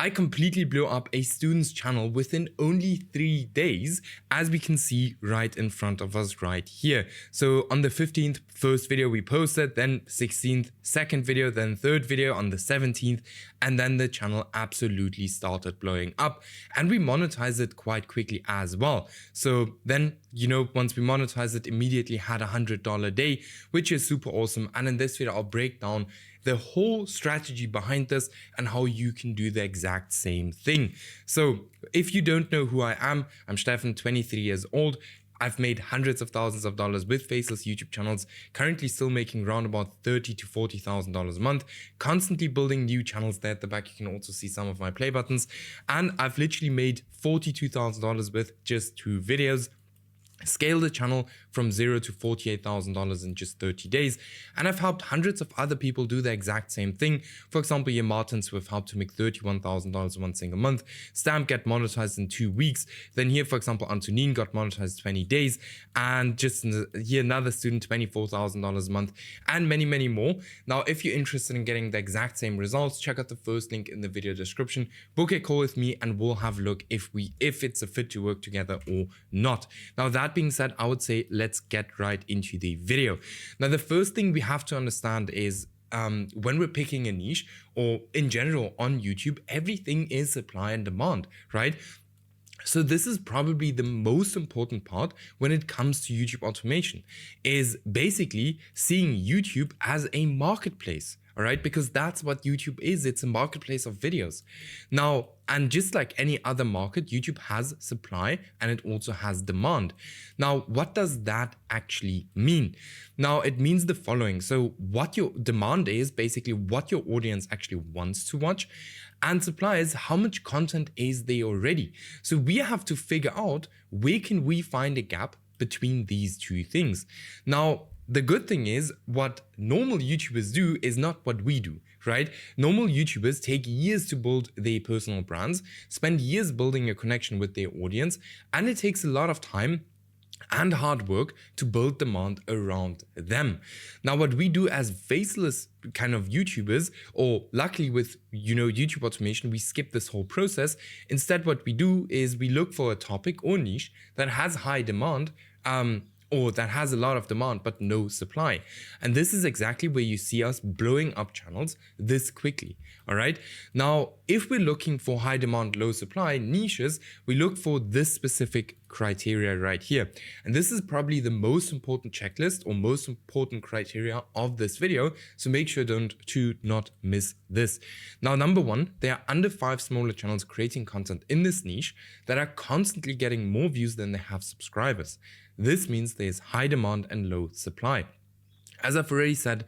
I completely blew up a student's channel within only 3 days, as we can see right in front of us right here. So on the 15th, first video we posted, then 16th, second video, then third video on the 17th, and then the channel absolutely started blowing up, and we monetized it quite quickly as well. So then, once we monetized it, immediately had $100 day, which is super awesome. And in this video, I'll break down the whole strategy behind this and how you can do the exact same thing. So if you don't know who I am, I'm Stefan, 23 years old. I've made hundreds of thousands of dollars with Faceless YouTube channels, currently still making around about $30,000 to $40,000 a month, constantly building new channels. There at the back, you can also see some of my play buttons. And I've literally made $42,000 with just 2 videos. Scale the channel from $0 to $48,000 in just 30 days. And I've helped hundreds of other people do the exact same thing. For example, here Martins, who have helped to make $31,000 one single month. Stamp get monetized in 2 weeks. Then here, for example, Antonin got monetized 20 days. And just here another student, $24,000 a month, and many, many more. Now, if you're interested in getting the exact same results, check out the first link in the video description. Book a call with me and we'll have a look if it's a fit to work together or not. Now, that being said, I would say let's get right into the video. Now, the first thing we have to understand is when we're picking a niche, or in general on YouTube, everything is supply and demand, right? So this is probably the most important part when it comes to YouTube automation, is basically seeing YouTube as a marketplace. All right, because that's what YouTube is. It's a marketplace of videos. Now, and just like any other market, YouTube has supply and it also has demand. Now, what does that actually mean? Now, it means the following. So what your demand is basically what your audience actually wants to watch, and supply is how much content is there already. So we have to figure out where can we find a gap between these two things. Now, the good thing is what normal YouTubers do is not what we do, right? Normal YouTubers take years to build their personal brands, spend years building a connection with their audience, and it takes a lot of time and hard work to build demand around them. Now, what we do as faceless kind of YouTubers, or luckily with YouTube automation, we skip this whole process. Instead, what we do is we look for a topic or niche that has high demand, or that has a lot of demand but no supply. And this is exactly where you see us blowing up channels this quickly. All right. Now, if we're looking for high demand, low supply niches, we look for this specific criteria right here. And this is probably the most important checklist or most important criteria of this video. So make sure to not miss this. Now, number 1, there are under 5 smaller channels creating content in this niche that are constantly getting more views than they have subscribers. This means there's high demand and low supply. As I've already said,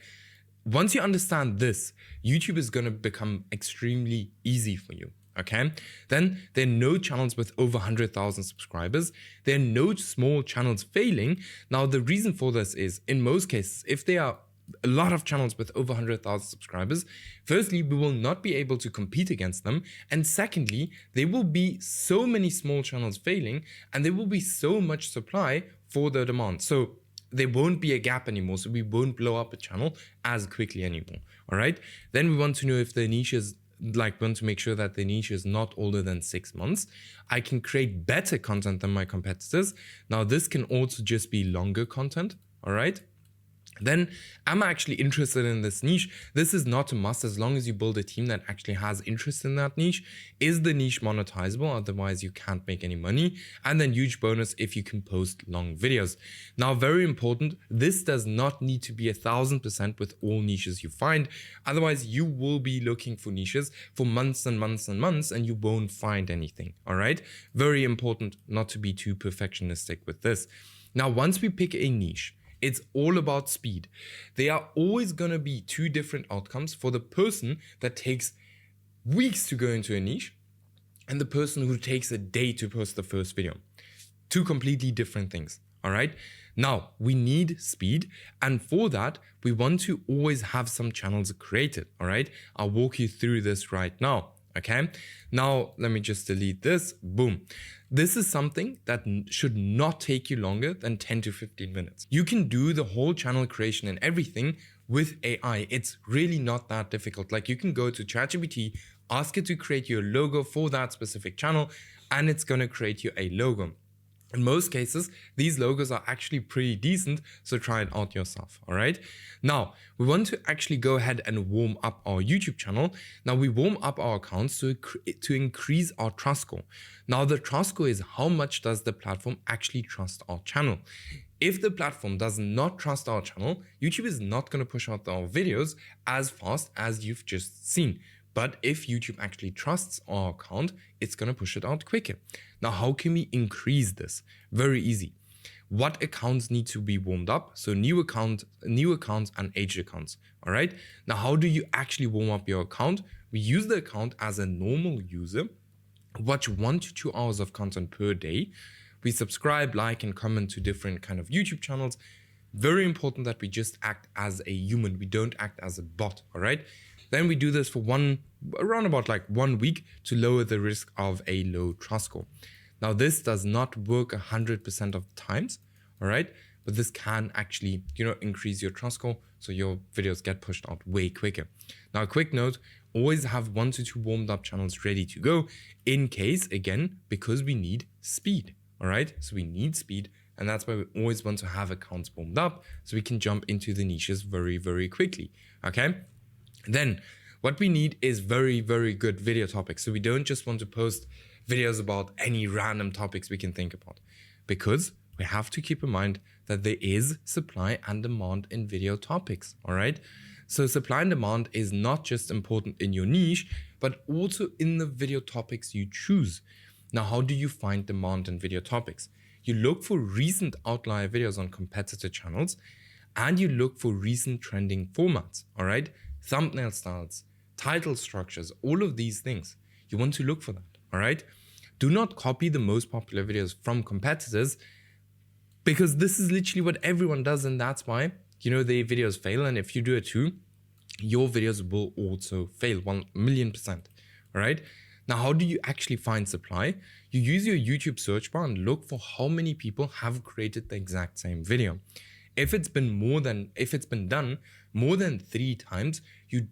once you understand this, YouTube is going to become extremely easy for you. Okay, then there are no channels with over 100,000 subscribers. There are no small channels failing. Now, the reason for this is, in most cases, if there are a lot of channels with over 100,000 subscribers, firstly, we will not be able to compete against them. And secondly, there will be so many small channels failing and there will be so much supply for the demand. So there won't be a gap anymore. So we won't blow up a channel as quickly anymore. All right. Then we want to know if the niche is want to make sure that the niche is not older than 6 months. I can create better content than my competitors. Now, this can also just be longer content. All right. Then, am I actually interested in this niche? This is not a must as long as you build a team that actually has interest in that niche. Is the niche monetizable? Otherwise, you can't make any money. And then huge bonus if you can post long videos. Now, very important, this does not need to be 1,000% with all niches you find. Otherwise, you will be looking for niches for months and months and months and you won't find anything. All right. Very important not to be too perfectionistic with this. Now, once we pick a niche, it's all about speed. There are always going to be 2 different outcomes for the person that takes weeks to go into a niche and the person who takes a day to post the first video. 2 completely different things. All right. Now, we need speed. And for that, we want to always have some channels created. All right. I'll walk you through this right now. Okay. Now, let me just delete this. Boom. This is something that should not take you longer than 10 to 15 minutes. You can do the whole channel creation and everything with AI. It's really not that difficult. Like, you can go to ChatGPT, ask it to create you a logo for that specific channel, and it's going to create you a logo. In most cases, these logos are actually pretty decent, so try it out yourself, all right? Now, we want to actually go ahead and warm up our YouTube channel. Now, we warm up our accounts to increase our trust score. Now, the trust score is how much does the platform actually trust our channel. If the platform does not trust our channel, YouTube is not going to push out our videos as fast as you've just seen. But if YouTube actually trusts our account, it's going to push it out quicker. Now, how can we increase this? Very easy. What accounts need to be warmed up? So new accounts and aged accounts. All right. Now, how do you actually warm up your account? We use the account as a normal user, watch 1 to 2 hours of content per day. We subscribe, like, and comment to different kind of YouTube channels. Very important that we just act as a human. We don't act as a bot. All right. Then we do this for around about like 1 week to lower the risk of a low trust score. Now, this does not work 100% of the times, all right? But this can actually, increase your trust score so your videos get pushed out way quicker. Now, a quick note, always have 1 to 2 warmed up channels ready to go in case, again, because we need speed, all right? So we need speed, and that's why we always want to have accounts warmed up so we can jump into the niches very, very quickly, okay? Then what we need is very, very good video topics. So we don't just want to post videos about any random topics we can think about, because we have to keep in mind that there is supply and demand in video topics. All right. So supply and demand is not just important in your niche, but also in the video topics you choose. Now, how do you find demand in video topics? You look for recent outlier videos on competitor channels, and you look for recent trending formats. All right. Thumbnail styles, title structures, all of these things. You want to look for that, all right? Do not copy the most popular videos from competitors, because this is literally what everyone does, and that's why, their videos fail. And if you do it too, your videos will also fail 1,000,000%, all right? Now, how do you actually find supply? You use your YouTube search bar and look for how many people have created the exact same video. If it's been done more than 3 times, you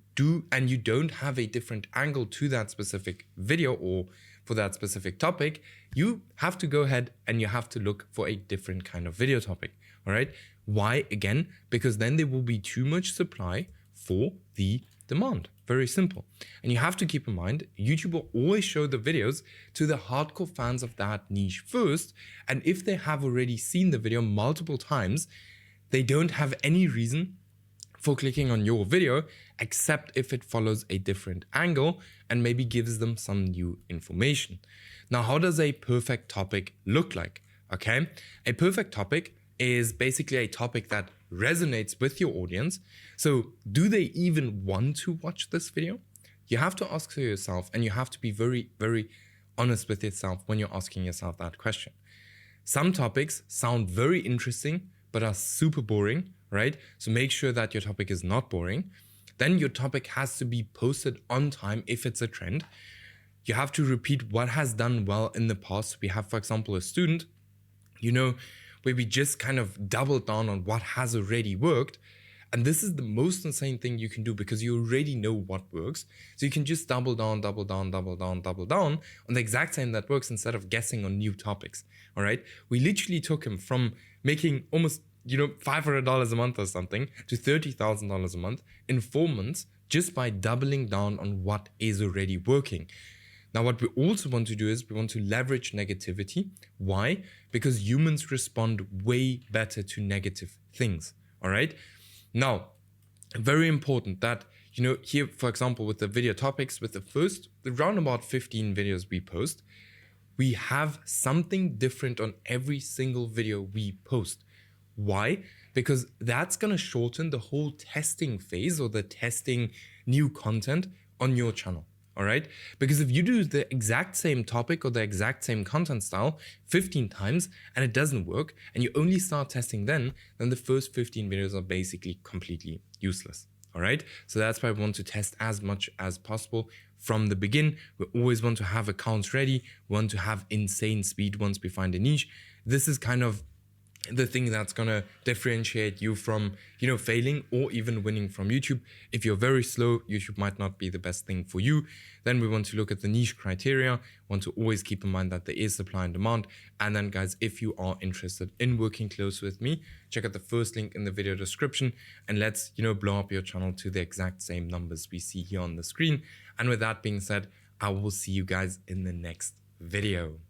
don't have a different angle to that specific video or for that specific topic, you have to go ahead and you have to look for a different kind of video topic. All right. Why? Again, because then there will be too much supply for the demand. Very simple. And you have to keep in mind, YouTube will always show the videos to the hardcore fans of that niche first. And if they have already seen the video multiple times, they don't have any reason for clicking on your video, except if it follows a different angle and maybe gives them some new information. Now, how does a perfect topic look like? Okay, a perfect topic is basically a topic that resonates with your audience. So do they even want to watch this video? You have to ask yourself, and you have to be very, very honest with yourself when you're asking yourself that question. Some topics sound very interesting, but are super boring, right? So make sure that your topic is not boring. Then your topic has to be posted on time if it's a trend. You have to repeat what has done well in the past. We have, for example, a student, where we just kind of doubled down on what has already worked. And this is the most insane thing you can do, because you already know what works. So you can just double down on the exact same that works instead of guessing on new topics. All right. We literally took him from making almost, $500 a month or something to $30,000 a month in 4 months just by doubling down on what is already working. Now, what we also want to do is we want to leverage negativity. Why? Because humans respond way better to negative things. All right. Now, very important that, here, for example, with the video topics, with the round about 15 videos we post, we have something different on every single video we post. Why? Because that's going to shorten the whole testing phase or the testing new content on your channel. All right. Because if you do the exact same topic or the exact same content style 15 times and it doesn't work, and you only start testing then the first 15 videos are basically completely useless. All right. So that's why we want to test as much as possible from the beginning. We always want to have accounts ready. We want to have insane speed once we find a niche. This is kind of the thing that's gonna differentiate you from, failing or even winning from YouTube. If you're very slow, YouTube might not be the best thing for you. Then we want to look at the niche criteria. Want to always keep in mind that there is supply and demand. And then guys, if you are interested in working close with me, check out the first link in the video description and let's, blow up your channel to the exact same numbers we see here on the screen. And with that being said, I will see you guys in the next video.